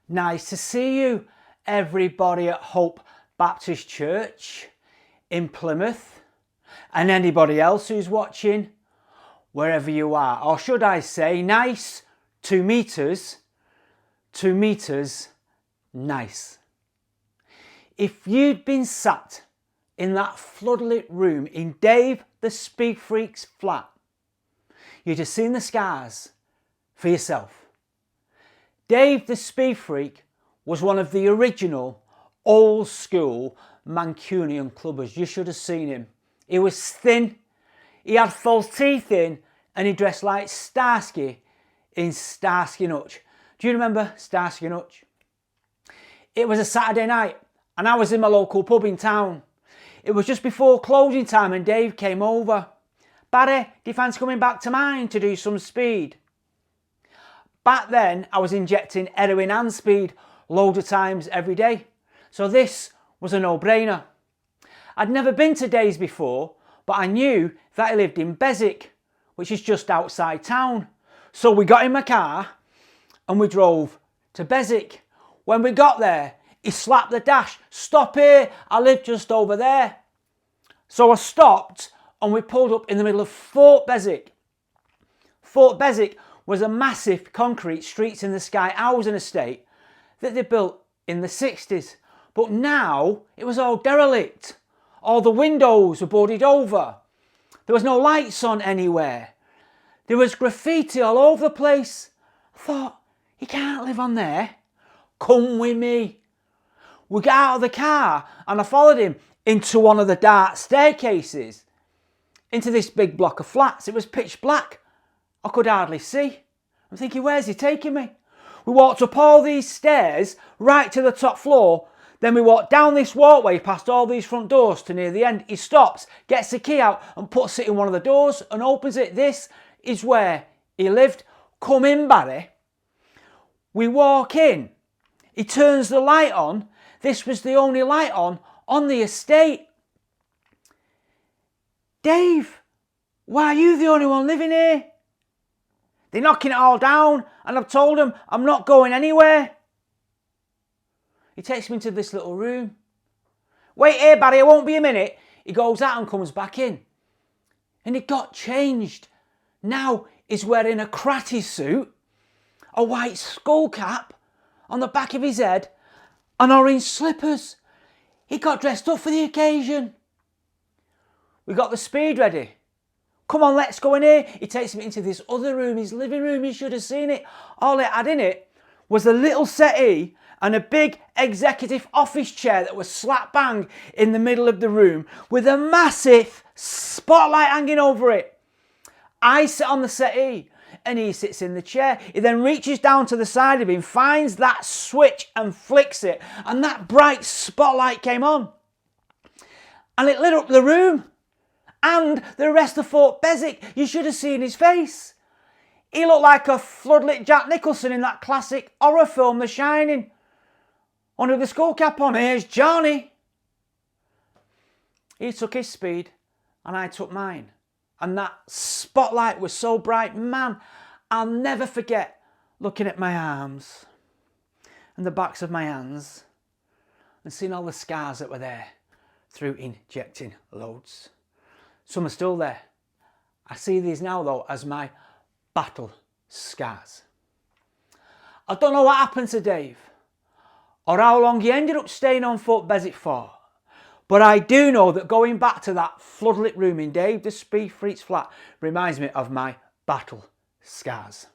Nice to see you, everybody at Hope Baptist Church in Plymouth, and anybody else who's watching, wherever you are. Or should I say, nice to meet us, nice. If you'd been sat in that floodlit room in Dave the Speed Freak's flat, you'd have seen the scars for yourself. Dave the Speed Freak was one of the original old school Mancunian clubbers. You should have seen him. He was thin, he had false teeth in, and he dressed like Starsky in Starsky and Hutch. Do you remember Starsky and Hutch? It was a Saturday night and I was in my local pub in town. It was just before closing time and Dave came over. "Barry, do you fancy coming back to mine to do some speed?" Back then, I was injecting heroin and speed loads of times every day, so this was a no-brainer. I'd never been to Dave's before, but I knew that he lived in Beswick, which is just outside town. So we got in my car and we drove to Beswick. When we got there, he slapped the dash. "Stop here, I live just over there." So I stopped and we pulled up in the middle of Fort Beswick. Fort Beswick was a massive concrete streets in the sky housing estate that they built in the 60s. But now it was all derelict. All the windows were boarded over. There was no lights on anywhere. There was graffiti all over the place. I thought, you can't live on there. Come with me. We got out of the car and I followed him into one of the dark staircases, into this big block of flats. It was pitch black. I could hardly see. I'm thinking, where's he taking me? We walked up all these stairs right to the top floor. Then we walked down this walkway past all these front doors to near the end. He stops, gets the key out and puts it in one of the doors and opens it. This is where he lived. "Come in, Barry." We walk in. He turns the light on. This was the only light on the estate. "Dave, why are you the only one living here? They're knocking it all down and I've told them I'm not going anywhere." He takes me into this little room. "Wait here, Barry, I won't be a minute." He goes out and comes back in. And it got changed. Now he's wearing a karate suit, a white skull cap on the back of his head, and orange slippers. He got dressed up for the occasion. We got the speed ready. "Come on, let's go in here." He takes me into this other room, his living room. You should have seen it. All it had in it was a little settee and a big executive office chair that was slap bang in the middle of the room with a massive spotlight hanging over it. I sit on the settee and he sits in the chair. He then reaches down to the side of him, finds that switch and flicks it, and that bright spotlight came on. And it lit up the room and the rest of Fort Beswick. You should have seen his face. He looked like a floodlit Jack Nicholson in that classic horror film, The Shining. Only with the skull cap on. "Here's Johnny." He took his speed and I took mine. And that spotlight was so bright, man, I'll never forget looking at my arms and the backs of my hands and seeing all the scars that were there through injecting loads. Some are still there. I see these now though as my battle scars. I don't know what happened to Dave or how long he ended up staying on Fort Beswick for, but I do know that going back to that floodlit room in Dave the Speed Freak's flat reminds me of my battle scars.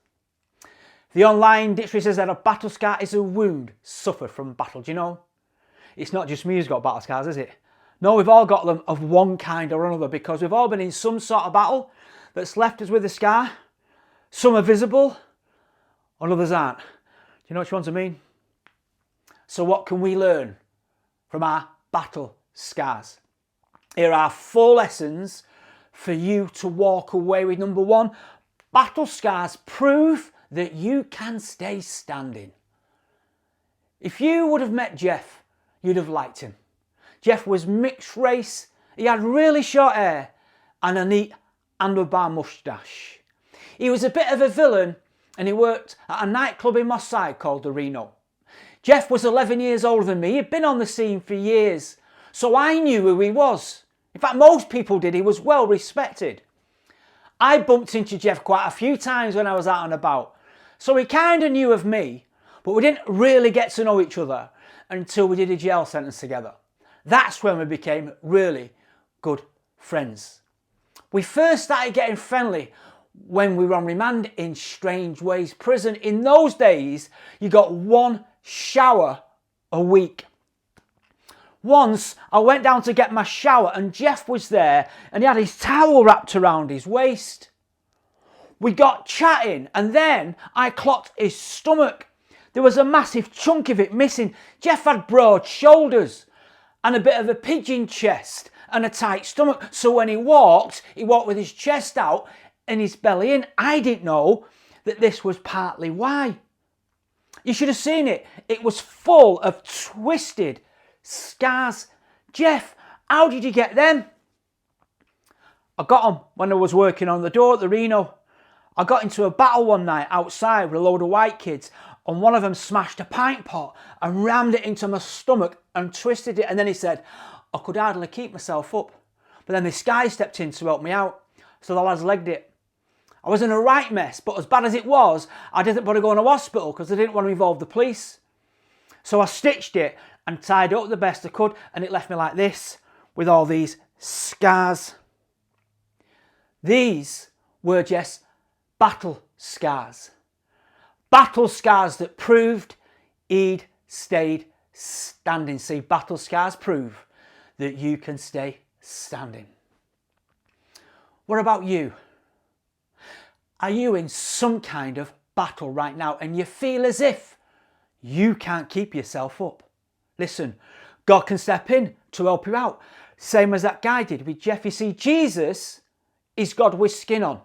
The online dictionary says that a battle scar is a wound suffered from battle. Do you know? It's not just me who's got battle scars, is it? No, we've all got them of one kind or another because we've all been in some sort of battle that's left us with a scar. Some are visible and others aren't. Do you know which ones I mean? So what can we learn from our battle scars? Here are 4 lessons for you to walk away with. Number 1, battle scars prove that you can stay standing. If you would have met Jeff, you'd have liked him. Jeff was mixed race, he had really short hair and a neat handlebar moustache. He was a bit of a villain and he worked at a nightclub in Moss Side called the Reno. Jeff was 11 years older than me. He'd been on the scene for years. So I knew who he was. In fact, most people did. He was well respected. I bumped into Jeff quite a few times when I was out and about. So he kind of knew of me, but we didn't really get to know each other until we did a jail sentence together. That's when we became really good friends. We first started getting friendly when we were on remand in Strangeways prison. In those days, you got one shower a week. Once I went down to get my shower and Jeff was there and he had his towel wrapped around his waist. We got chatting and then I clocked his stomach. There was a massive chunk of it missing. Jeff had broad shoulders and a bit of a pigeon chest and a tight stomach. So when he walked with his chest out and his belly in. I didn't know that this was partly why. You should have seen it. It was full of twisted scars. Jeff, how did you get them? I got them when I was working on the door at the Reno. I got into a battle one night outside with a load of white kids and one of them smashed a pint pot and rammed it into my stomach and twisted it, and then he said, I could hardly keep myself up. But then this guy stepped in to help me out, so the lads legged it. I was in a right mess, but as bad as it was, I didn't want to go in a hospital because I didn't want to involve the police. So I stitched it and tied it up the best I could, and it left me like this with all these scars. These were just battle scars. Battle scars that proved he'd stayed standing. See, battle scars prove that you can stay standing. What about you? Are you in some kind of battle right now and you feel as if you can't keep yourself up? Listen, God can step in to help you out. Same as that guy did with Jeff. You see, Jesus is God with skin on.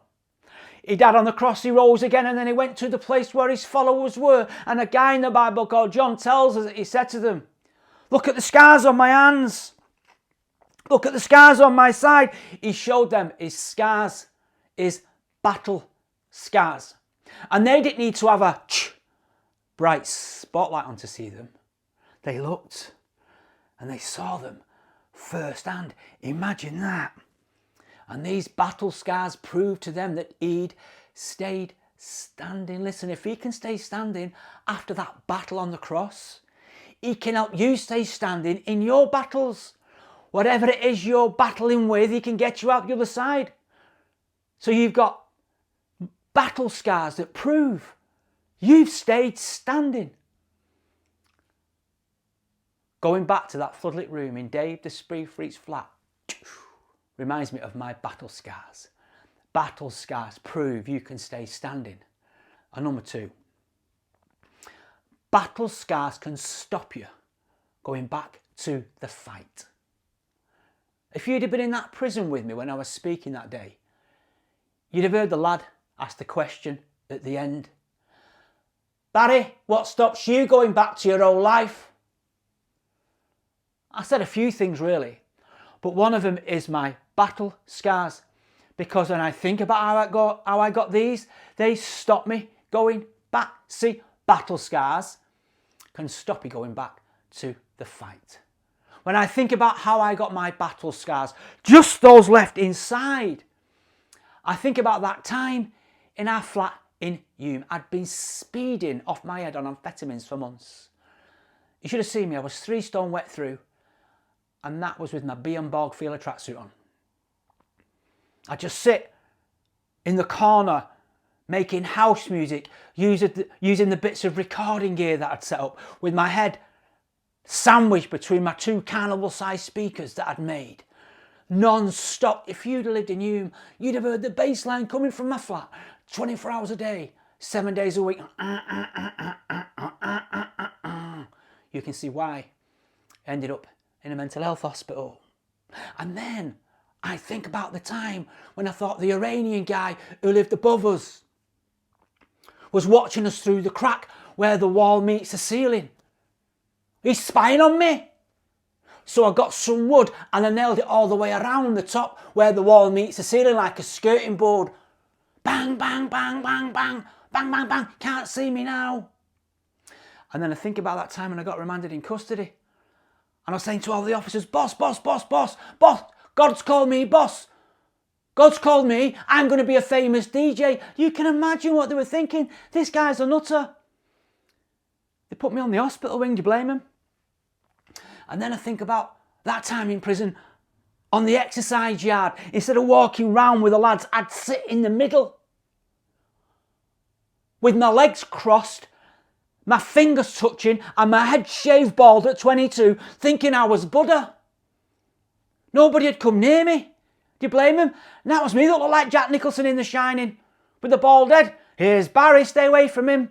He died on the cross, he rose again, and then he went to the place where his followers were. And a guy in the Bible called John tells us that he said to them, look at the scars on my hands. Look at the scars on my side. He showed them his scars, his battle scars. And they didn't need to have a bright spotlight on to see them. They looked and they saw them firsthand. Imagine that. And these battle scars proved to them that he'd stayed standing. Listen, if he can stay standing after that battle on the cross, he can help you stay standing in your battles. Whatever it is you're battling with, he can get you out the other side. So you've got battle scars that prove you've stayed standing. Going back to that floodlit room in Dave the Speed Freak's flat reminds me of my battle scars. Battle scars prove you can stay standing. And number 2, battle scars can stop you going back to the fight. If you'd have been in that prison with me when I was speaking that day, you'd have heard the lad ask the question at the end, Barry, what stops you going back to your old life? I said a few things really, but one of them is my battle scars, because when I think about how I got these, they stop me going back. See, battle scars can stop you going back to the fight. When I think about how I got my battle scars, just those left inside, I think about that time in our flat in Hume. I'd been speeding off my head on amphetamines for months. You should have seen me. I was 3 stone wet through, and that was with my Bjorn Borg Feeler tracksuit on. I just sit in the corner making house music, using the bits of recording gear that I'd set up, with my head sandwiched between my 2 carnival-sized speakers that I'd made. Non-stop. If you'd lived in Hume, you'd have heard the bass line coming from my flat 24 hours a day, 7 days a week. You can see why I ended up in a mental health hospital. And then I think about the time when I thought the Iranian guy who lived above us was watching us through the crack where the wall meets the ceiling. He's spying on me. So I got some wood and I nailed it all the way around the top where the wall meets the ceiling like a skirting board. Bang, bang, bang, bang, bang, bang, bang, bang. Can't see me now. And then I think about that time when I got remanded in custody. And I was saying to all the officers, boss, boss, boss, boss, boss, God's called me, boss. God's called me, I'm going to be a famous DJ. You can imagine what they were thinking. This guy's a nutter. They put me on the hospital wing, do you blame him? And then I think about that time in prison on the exercise yard. Instead of walking round with the lads, I'd sit in the middle with my legs crossed, my fingers touching and my head shaved bald at 22, thinking I was Buddha. Nobody had come near me. Do you blame him? And that was me that looked like Jack Nicholson in The Shining with the bald head. Here's Barry, stay away from him.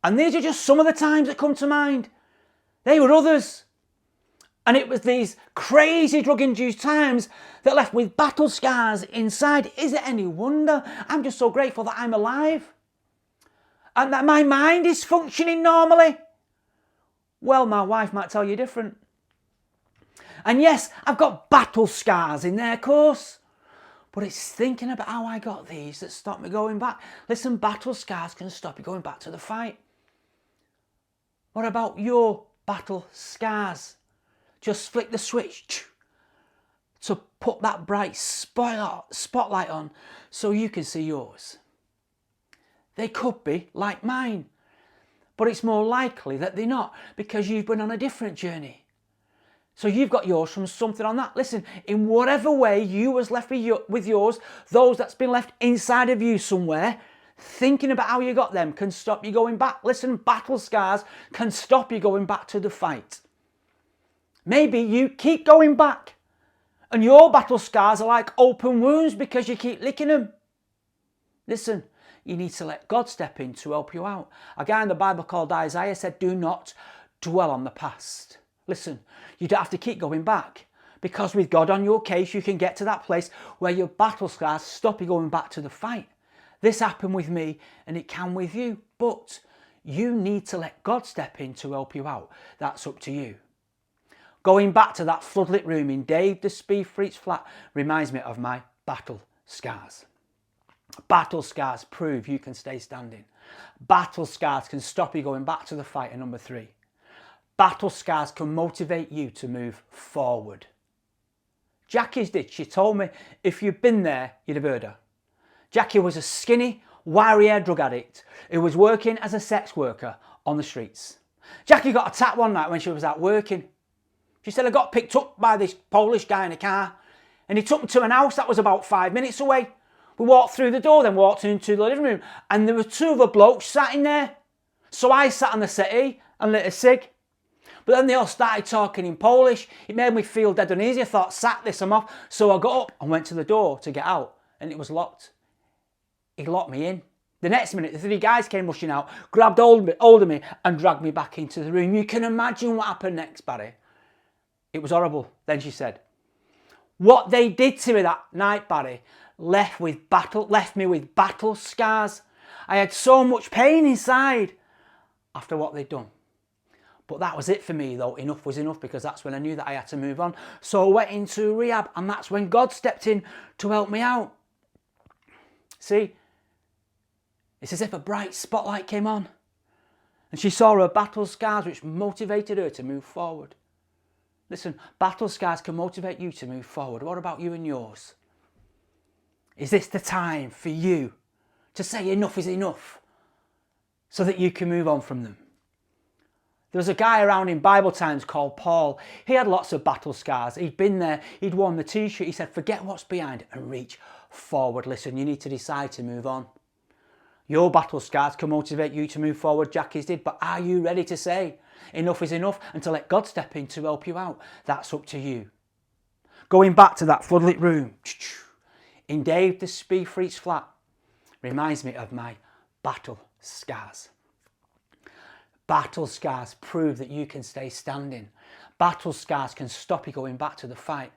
And these are just some of the times that come to mind. They were others. And it was these crazy drug-induced times that left with battle scars inside. Is it any wonder? I'm just so grateful that I'm alive. And that my mind is functioning normally. Well, my wife might tell you different. And yes, I've got battle scars in there, of course. But it's thinking about how I got these that stop me going back. Listen, battle scars can stop you going back to the fight. What about your battle scars? Just flick the switch to put that bright spotlight on so you can see yours. They could be like mine, but it's more likely that they're not because you've been on a different journey. So you've got yours from something on that. Listen, in whatever way you was left with yours, those that's been left inside of you somewhere, thinking about how you got them can stop you going back. Listen, battle scars can stop you going back to the fight. Maybe you keep going back and your battle scars are like open wounds because you keep licking them. Listen, you need to let God step in to help you out. A guy in the Bible called Isaiah said, do not dwell on the past. Listen, you don't have to keep going back because with God on your case, you can get to that place where your battle scars stop you going back to the fight. This happened with me and it can with you, but you need to let God step in to help you out. That's up to you. Going back to that floodlit room in Dave the Speed Freak's flat reminds me of my battle scars. Battle scars prove you can stay standing. Battle scars can stop you going back to the fight. And number 3, battle scars can motivate you to move forward. Jackie's did. She told me if you'd been there, you'd have heard her. Jackie was a skinny, wiry-haired drug addict who was working as a sex worker on the streets. Jackie got attacked one night when she was out working. She said, I got picked up by this Polish guy in a car and he took me to an house that was about 5 minutes away. We walked through the door, then walked into the living room and there were 2 other blokes sat in there. So I sat on the settee and lit a cig. But then they all started talking in Polish. It made me feel dead uneasy. I thought, sack this, I'm off. So I got up and went to the door to get out and it was locked. He locked me in. The next minute, the 3 guys came rushing out, grabbed hold of me and dragged me back into the room. You can imagine what happened next, Barry. It was horrible. Then she said, what they did to me that night, Barry, left me with battle scars. I had so much pain inside after what they'd done. But that was it for me though. Enough was enough because that's when I knew that I had to move on. So I went into rehab and that's when God stepped in to help me out. See, it's as if a bright spotlight came on and she saw her battle scars which motivated her to move forward. Listen, battle scars can motivate you to move forward. What about you and yours? Is this the time for you to say enough is enough so that you can move on from them? There was a guy around in Bible times called Paul. He had lots of battle scars. He'd been there, he'd worn the t-shirt. He said, forget what's behind and reach forward. Listen, you need to decide to move on. Your battle scars can motivate you to move forward, Jackie's did, but are you ready to say enough is enough and to let God step in to help you out? That's up to you. Going back to that floodlit room in Dave the Speed Freak's flat reminds me of my battle scars. Battle scars prove that you can stay standing. Battle scars can stop you going back to the fight.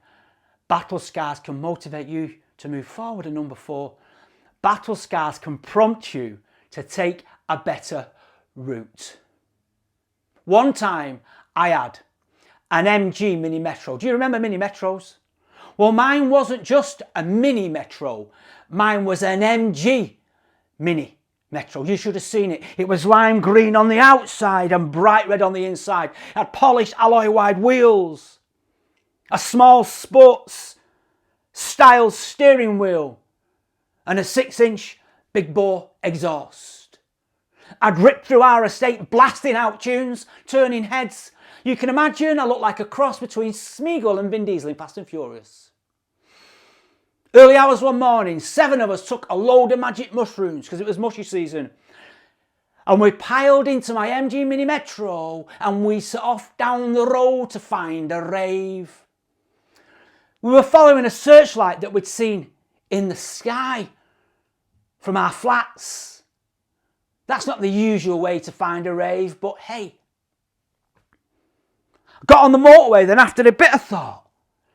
Battle scars can motivate you to move forward. And number 4, battle scars can prompt you to take a better route. One time I had an MG Mini Metro. Do you remember Mini Metros? Well, mine wasn't just a Mini Metro. Mine was an MG Mini Metro. You should have seen it. It was lime green on the outside and bright red on the inside. It had polished alloy wide wheels, a small sports style steering wheel, and a 6-inch big bore exhaust. I'd ripped through our estate blasting out tunes, turning heads. You can imagine I looked like a cross between Smeagol and Vin Diesel in Fast and Furious. Early hours one morning, 7 of us took a load of magic mushrooms because it was mushy season. And we piled into my MG Mini Metro and we set off down the road to find a rave. We were following a searchlight that we'd seen in the sky from our flats. That's not the usual way to find a rave, but hey. Got on the motorway, then after a bit of thought,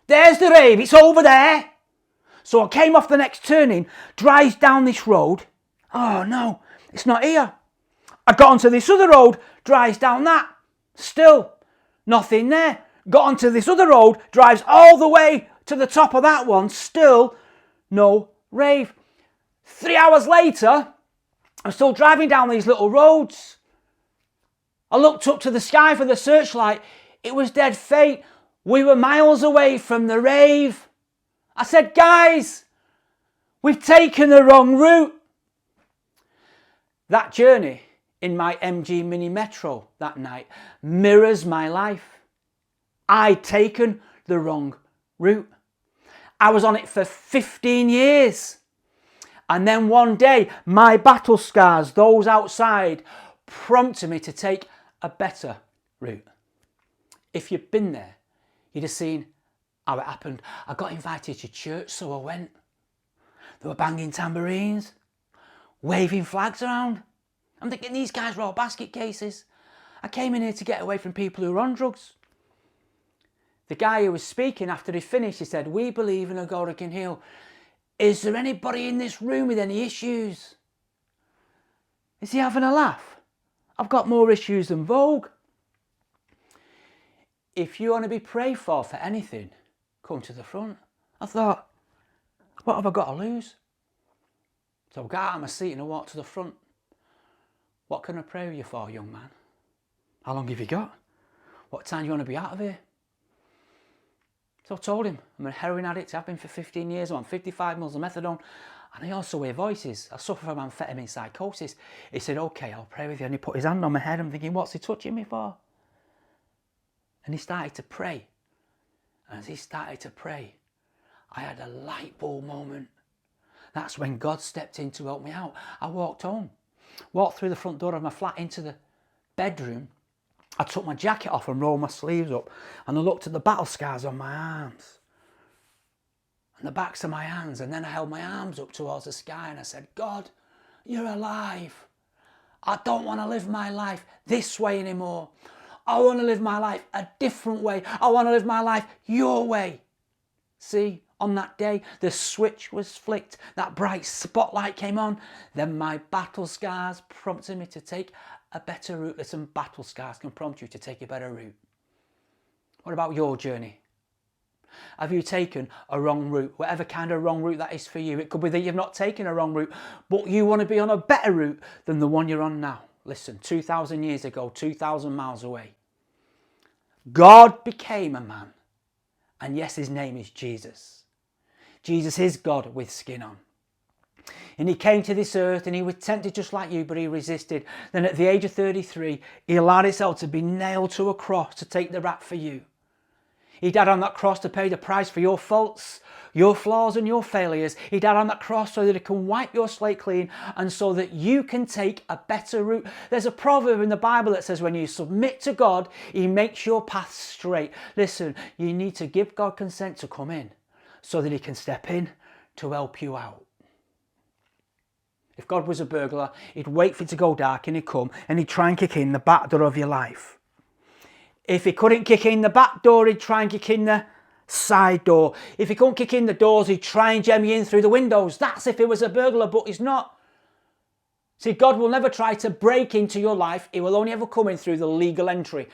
there's the rave, it's over there. So I came off the next turning, drives down this road. Oh no, it's not here. I got onto this other road, drives down that. Still nothing there. Got onto this other road, drives all the way to the top of that one. Still no rave. 3 hours later, I'm still driving down these little roads. I looked up to the sky for the searchlight. It was dead faint. We were miles away from the rave. I said, guys, we've taken the wrong route. That journey in my MG Mini Metro that night mirrors my life. I'd taken the wrong route. I was on it for 15 years. And then one day, my battle scars, those outside, prompted me to take a better route. If you'd been there, you'd have seen how it happened. I got invited to church, so I went. They were banging tambourines, waving flags around. I'm thinking, these guys were all basket cases. I came in here to get away from people who were on drugs. The guy who was speaking, after he finished, he said, we believe in a God who can heal. Is there anybody in this room with any issues? Is he having a laugh? I've got more issues than Vogue. If you want to be prayed for anything, come to the front. I thought, what have I got to lose? So I got out of my seat and I walked to the front. What can I pray with you for, young man? How long have you got? What time do you want to be out of here? So I told him, I'm a heroin addict, I've been for 15 years, I'm on 55 mils of methadone, and I also hear voices. I suffer from amphetamine psychosis. He said, okay, I'll pray with you. And he put his hand on my head. I'm thinking, what's he touching me for? And he started to pray. And as he started to pray, I had a light bulb moment. That's when God stepped in to help me out. I walked home, walked through the front door of my flat into the bedroom. I took my jacket off and rolled my sleeves up, and I looked at the battle scars on my arms and the backs of my hands, and then I held my arms up towards the sky and I said, God, you're alive. I don't want to live my life this way anymore. I want to live my life a different way. I want to live my life your way. See, on that day, the switch was flicked. That bright spotlight came on. Then my battle scars prompted me to take a better route. Listen, battle scars can prompt you to take a better route. What about your journey? Have you taken a wrong route? Whatever kind of wrong route that is for you. It could be that you've not taken a wrong route, but you want to be on a better route than the one you're on now. Listen, 2,000 years ago, 2,000 miles away, God became a man. And yes, his name is Jesus. Jesus is God with skin on. And he came to this earth and he was tempted just like you, but he resisted. Then at the age of 33, he allowed himself to be nailed to a cross to take the rap for you. He died on that cross to pay the price for your faults, your flaws and your failures. He died on that cross so that he can wipe your slate clean and so that you can take a better route. There's a proverb in the Bible that says when you submit to God, he makes your path straight. Listen, you need to give God consent to come in so that he can step in to help you out. If God was a burglar, he'd wait for it to go dark and he'd come and he'd try and kick in the back door of your life. If he couldn't kick in the back door, he'd try and kick in the side door. If he couldn't kick in the doors, he'd try and jam you in through the windows. That's if he was a burglar, but he's not. See, God will never try to break into your life. He will only ever come in through the legal entry.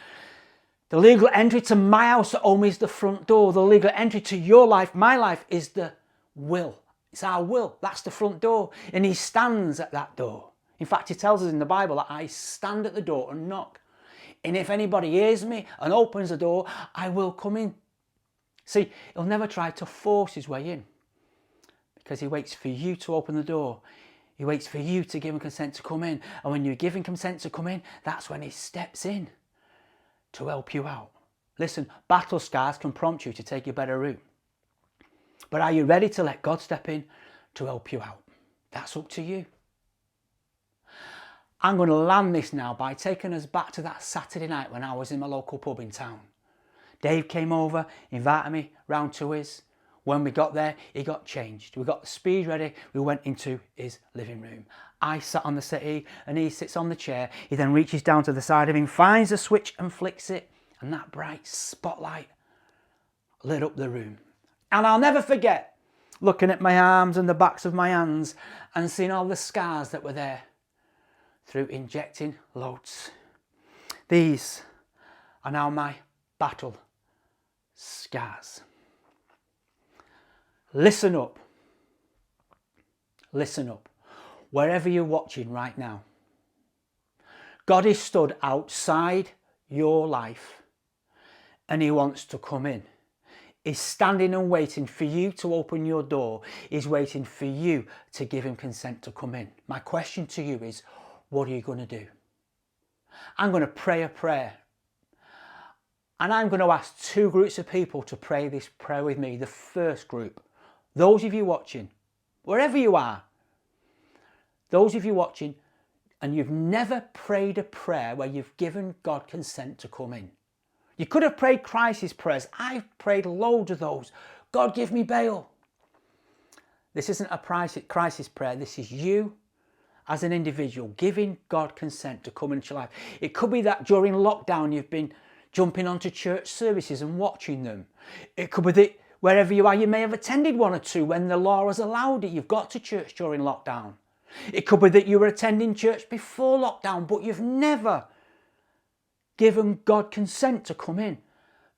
The legal entry to my house at home is the front door. The legal entry to your life, my life, is the will. It's our will. That's the front door. And he stands at that door. In fact, he tells us in the Bible that I stand at the door and knock. And if anybody hears me and opens the door, I will come in. See, he'll never try to force his way in, because he waits for you to open the door. He waits for you to give him consent to come in. And when you give him consent to come in, that's when he steps in to help you out. Listen, battle scars can prompt you to take a better route. But are you ready to let God step in to help you out? That's up to you. I'm going to land this now by taking us back to that Saturday night when I was in my local pub in town. Dave came over, invited me round to his. When we got there, he got changed. We got the speed ready. We went into his living room. I sat on the settee and he sits on the chair. He then reaches down to the side of him, finds a switch and flicks it. And that bright spotlight lit up the room. And I'll never forget looking at my arms and the backs of my hands and seeing all the scars that were there through injecting loads. These are now my battle scars. Listen up. Listen up. Wherever you're watching right now, God is stood outside your life and he wants to come in. He's standing and waiting for you to open your door. He's waiting for you to give him consent to come in. My question to you is, what are you going to do? I'm going to pray a prayer. And I'm going to ask two groups of people to pray this prayer with me. The first group, those of you watching, wherever you are, those of you watching, and you've never prayed a prayer where you've given God consent to come in. You could have prayed crisis prayers. I've prayed loads of those. God, give me bail. This isn't a crisis prayer. This is you as an individual giving God consent to come into your life. It could be that during lockdown you've been jumping onto church services and watching them. It could be that wherever you are, you may have attended one or two when the law has allowed it. You've got to church during lockdown. It could be that you were attending church before lockdown, but you've never given God consent to come in.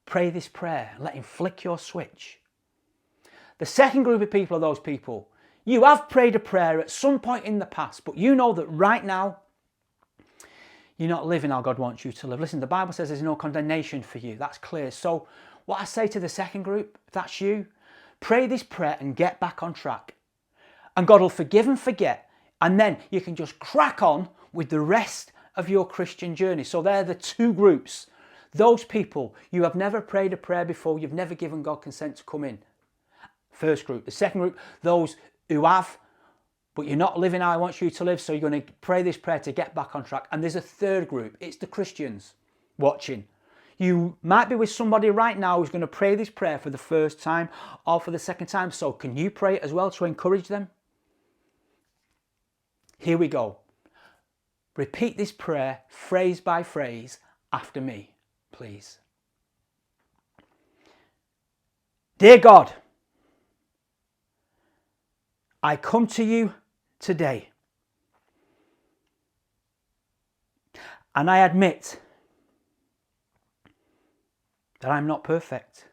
Pray this prayer. Let him flick your switch. The second group of people are those people. You have prayed a prayer at some point in the past, but you know that right now you're not living how God wants you to live. Listen, the Bible says there's no condemnation for you. That's clear. So what I say to the second group, if that's you, pray this prayer and get back on track. And God will forgive and forget. And then you can just crack on with the rest of your Christian journey. So they're the two groups. Those people, you have never prayed a prayer before. You've never given God consent to come in. First group. The second group, those who have, but you're not living how I want you to live. So you're going to pray this prayer to get back on track. And there's a third group. It's the Christians watching. You might be with somebody right now who's going to pray this prayer for the first time or for the second time. So can you pray it as well to encourage them? Here we go. Repeat this prayer phrase by phrase after me, please. Dear God, I come to you today and I admit that I'm not perfect.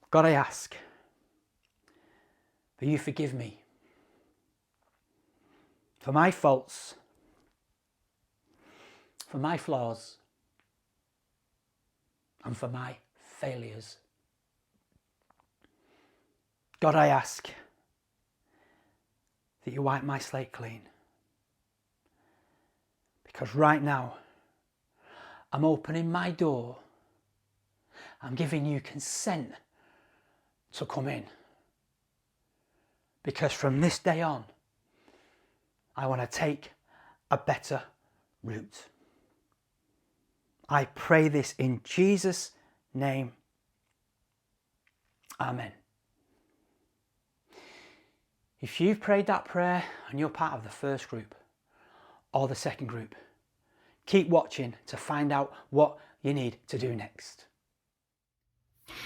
God, I ask that you forgive me for my faults, for my flaws, and for my failures. God, I ask that you wipe my slate clean. Because right now, I'm opening my door. I'm giving you consent to come in. Because from this day on, I want to take a better route. I pray this in Jesus' name. Amen. If you've prayed that prayer and you're part of the first group or the second group, keep watching to find out what you need to do next.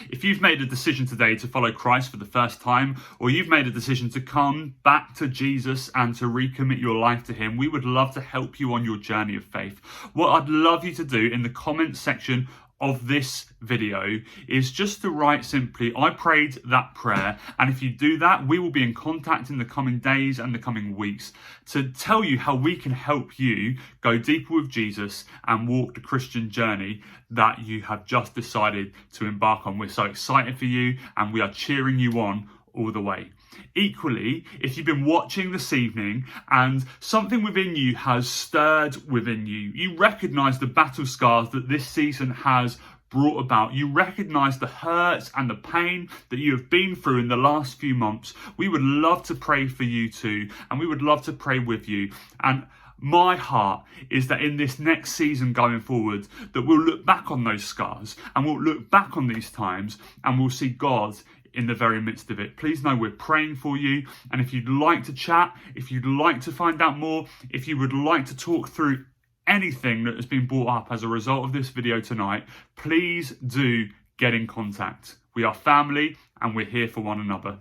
If you've made a decision today to follow Christ for the first time, or you've made a decision to come back to Jesus and to recommit your life to him, we would love to help you on your journey of faith. What I'd love you to do in the comments section of this video is just to write simply, I prayed that prayer. And if you do that, we will be in contact in the coming days and the coming weeks to tell you how we can help you go deeper with Jesus and walk the Christian journey that you have just decided to embark on. We're so excited for you and we are cheering you on all the way. Equally, if you've been watching this evening and something within you has stirred within you, you recognise the battle scars that this season has brought about, you recognise the hurts and the pain that you have been through in the last few months, we would love to pray for you too, and we would love to pray with you. And my heart is that in this next season going forward, that we'll look back on those scars and we'll look back on these times and we'll see God in the very midst of it. Please know we're praying for you. And if you'd like to chat, if you'd like to find out more, if you would like to talk through anything that has been brought up as a result of this video tonight, please do get in contact. We are family and we're here for one another.